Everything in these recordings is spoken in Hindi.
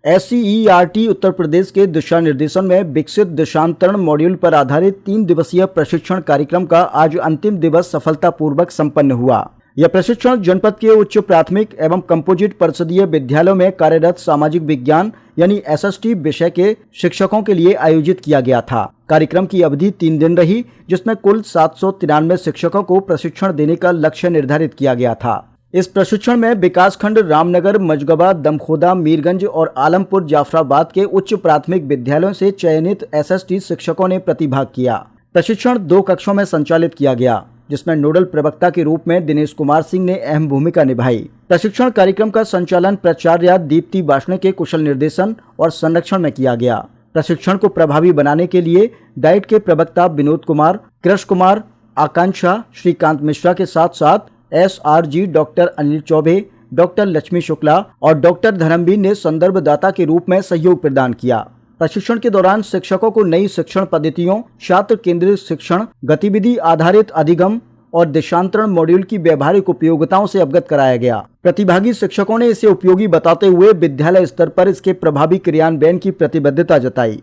SCERT उत्तर प्रदेश के दिशा निर्देशन में विकसित देशांतरण मॉड्यूल पर आधारित 3 दिवसीय प्रशिक्षण कार्यक्रम का आज अंतिम दिवस सफलतापूर्वक संपन्न हुआ। यह प्रशिक्षण जनपद के उच्च प्राथमिक एवं कंपोजिट परिषदीय विद्यालयों में कार्यरत सामाजिक विज्ञान यानी SST विषय के शिक्षकों के लिए आयोजित किया गया था। कार्यक्रम की अवधि 3 दिन रही, जिसमें कुल 793 शिक्षकों को प्रशिक्षण देने का लक्ष्य निर्धारित किया गया था। इस प्रशिक्षण में विकासखंड रामनगर, मजगवा, दमखोदा, मीरगंज और आलमपुर जाफराबाद के उच्च प्राथमिक विद्यालयों से चयनित SST शिक्षकों ने प्रतिभाग किया। प्रशिक्षण 2 कक्षों में संचालित किया गया, जिसमें नोडल प्रवक्ता के रूप में दिनेश कुमार सिंह ने अहम भूमिका निभाई। प्रशिक्षण कार्यक्रम का संचालन प्राचार्य दीप्ति वार्ष्णेय के कुशल निर्देशन और संरक्षण में किया गया। प्रशिक्षण को प्रभावी बनाने के लिए डाइट के प्रवक्ता विनोद कुमार, कृष्ण कुमार, आकांक्षा, श्रीकांत मिश्रा के साथ साथ SRG doctor Anil Choubey, doctor Lakshmi Shukla और डॉक्टर धर्मवीर ने संदर्भदाता के रूप में सहयोग प्रदान किया। प्रशिक्षण के दौरान शिक्षकों को नई शिक्षण पद्धतियों, छात्र केंद्रित शिक्षण, गतिविधि आधारित अधिगम और देशांतरण मॉड्यूल की व्यवहारिक उपयोगिताओं से अवगत कराया गया। प्रतिभागी शिक्षकों ने इसे उपयोगी बताते हुए विद्यालय स्तर पर इसके प्रभावी क्रियान्वयन की प्रतिबद्धता जताई।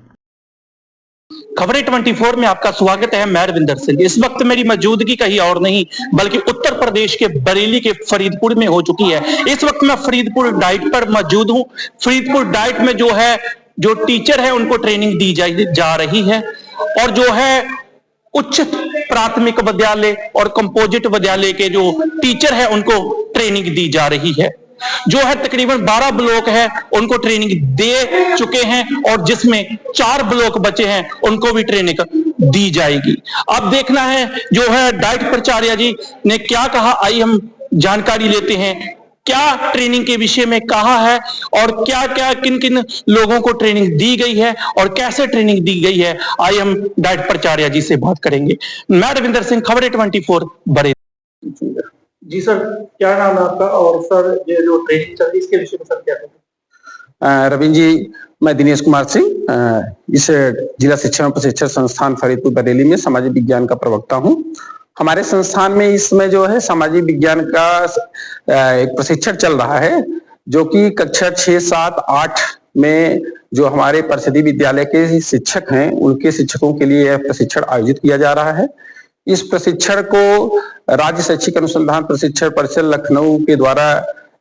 खबरें 24 में आपका स्वागत है। मैं रविंदर सिंह। इस वक्त मेरी मौजूदगी कहीं और नहीं बल्कि उत्तर प्रदेश के बरेली के फरीदपुर में हो चुकी है। इस वक्त मैं फरीदपुर डाइट पर मौजूद हूं। फरीदपुर डाइट में जो टीचर है उनको ट्रेनिंग दी जा रही है और जो है उच्च प्राथमिक विद्यालय और कंपोजिट विद्यालय के जो टीचर है उनको ट्रेनिंग दी जा रही है। जो है तकरीबन 12 ब्लॉक है उनको ट्रेनिंग दे चुके हैं और जिसमें 4 ब्लॉक बचे हैं उनको भी ट्रेनिंग दी जाएगी। अब देखना है जो है डाइट प्राचार्य जी ने क्या कहा, आई हम जानकारी लेते हैं। क्या ट्रेनिंग के विषय में कहा है और क्या क्या किन किन लोगों को ट्रेनिंग दी गई है और कैसे ट्रेनिंग दी गई है, आई हम डाइट प्राचार्य जी से बात करेंगे। मैं रविंदर सिंह, खबरें 24 बरेली। जी सर, क्या नाम है आपका और सर ये जो ट्रेनिंग चल रही है इसके विषय में सर क्या कहेंगे? रविंद्र जी, मैं दिनेश कुमार सिंह इस जिला शिक्षण प्रशिक्षण संस्थान फरीदपुर बरेली में सामाजिक विज्ञान का प्रवक्ता हूं। हमारे संस्थान में इसमें जो है सामाजिक विज्ञान का एक प्रशिक्षण चल रहा है, जो कि कक्षा 6, 7, 8 में जो हमारे परिषदीय विद्यालय के शिक्षक हैं उनके शिक्षकों के लिए यह प्रशिक्षण आयोजित किया जा रहा है। इस प्रशिक्षण को राज्य शैक्षिक अनुसंधान प्रशिक्षण परिषद लखनऊ के द्वारा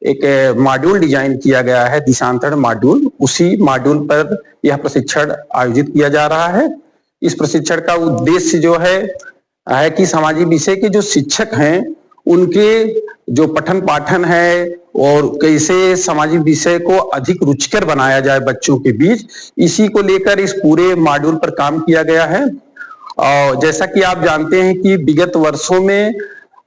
एक मॉड्यूल डिजाइन किया गया है, देशांतरण मॉड्यूल। उसी मॉड्यूल पर यह प्रशिक्षण आयोजित किया जा रहा है। इस प्रशिक्षण का उद्देश्य जो है कि सामाजिक विषय के जो शिक्षक हैं उनके जो पठन पाठन है और कैसे सामाजिक विषय को अधिक रुचिकर बनाया जाए बच्चों के बीच, इसी को लेकर इस पूरे मॉड्यूल पर काम किया गया है। और जैसा कि आप जानते हैं कि विगत वर्षों में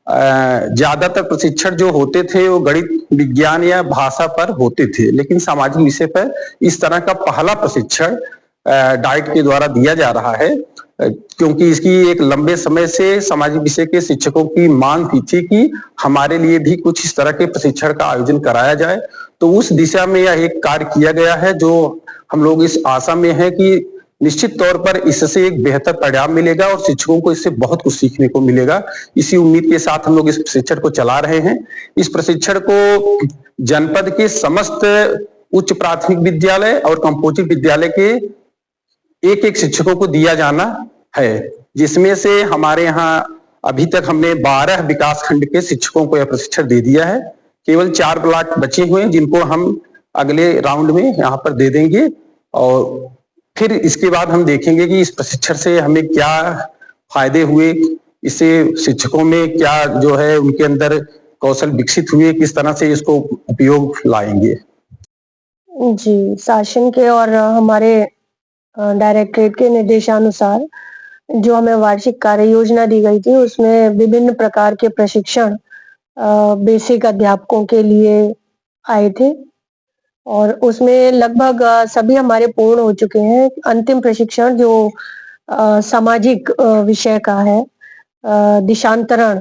ज्यादातर प्रशिक्षण जो होते थे वो गणित, विज्ञान या भाषा पर होते थे, लेकिन सामाजिक विषय पर इस तरह का पहला प्रशिक्षण डाइट के द्वारा दिया जा रहा है, क्योंकि इसकी एक लंबे समय से सामाजिक विषय के शिक्षकों की मांग थी कि हमारे लिए भी कुछ इस तरह के प्रशिक्षण का आयोजन कराया जाए। तो उस दिशा में यह एक कार्य किया गया है, जो हम लोग इस आशा में है कि निश्चित तौर पर इससे एक बेहतर परिणाम मिलेगा और शिक्षकों को इससे बहुत कुछ सीखने को मिलेगा। इसी उम्मीद के साथ हम लोग इस प्रशिक्षण को चला रहे हैं। इस प्रशिक्षण को जनपद के समस्त उच्च प्राथमिक विद्यालय और कंपोजिट विद्यालय के एक शिक्षकों को दिया जाना है, जिसमें से हमारे यहाँ अभी तक हमने 12 विकास खंड के शिक्षकों को यह प्रशिक्षण दे दिया है। केवल 4 ब्लॉक बचे हुए हैं जिनको हम अगले राउंड में यहाँ पर दे देंगे और फिर इसके बाद हम देखेंगे कि इस प्रशिक्षण से हमें क्या फायदे हुए, इससे शिक्षकों में क्या जो है उनके अंदर कौशल विकसित हुए, किस तरह से इसको उपयोग लाएंगे। जी, शासन के और हमारे डायरेक्टरेट के निर्देशानुसार जो हमें वार्षिक कार्य योजना दी गई थी उसमें विभिन्न प्रकार के प्रशिक्षण बेसिक अध्यापकों के लिए आए थे और उसमें लगभग सभी हमारे पूर्ण हो चुके हैं। अंतिम प्रशिक्षण जो सामाजिक विषय का है, देशांतरण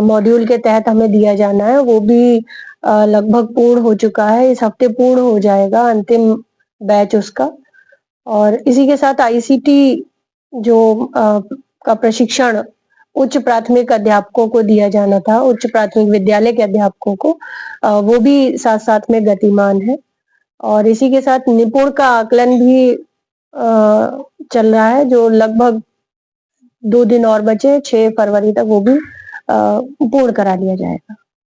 मॉड्यूल के तहत हमें दिया जाना है, वो भी लगभग पूर्ण हो चुका है। इस हफ्ते पूर्ण हो जाएगा अंतिम बैच उसका। और इसी के साथ आईसीटी जो का प्रशिक्षण उच्च प्राथमिक अध्यापकों को दिया जाना था, उच्च प्राथमिक विद्यालय के अध्यापकों को, वो भी साथ साथ में गतिमान है। और इसी के साथ निपुण का आकलन भी चल रहा है, जो लगभग 2 दिन और बचे, 6 फरवरी तक वो भी पूर्ण करा लिया जाएगा।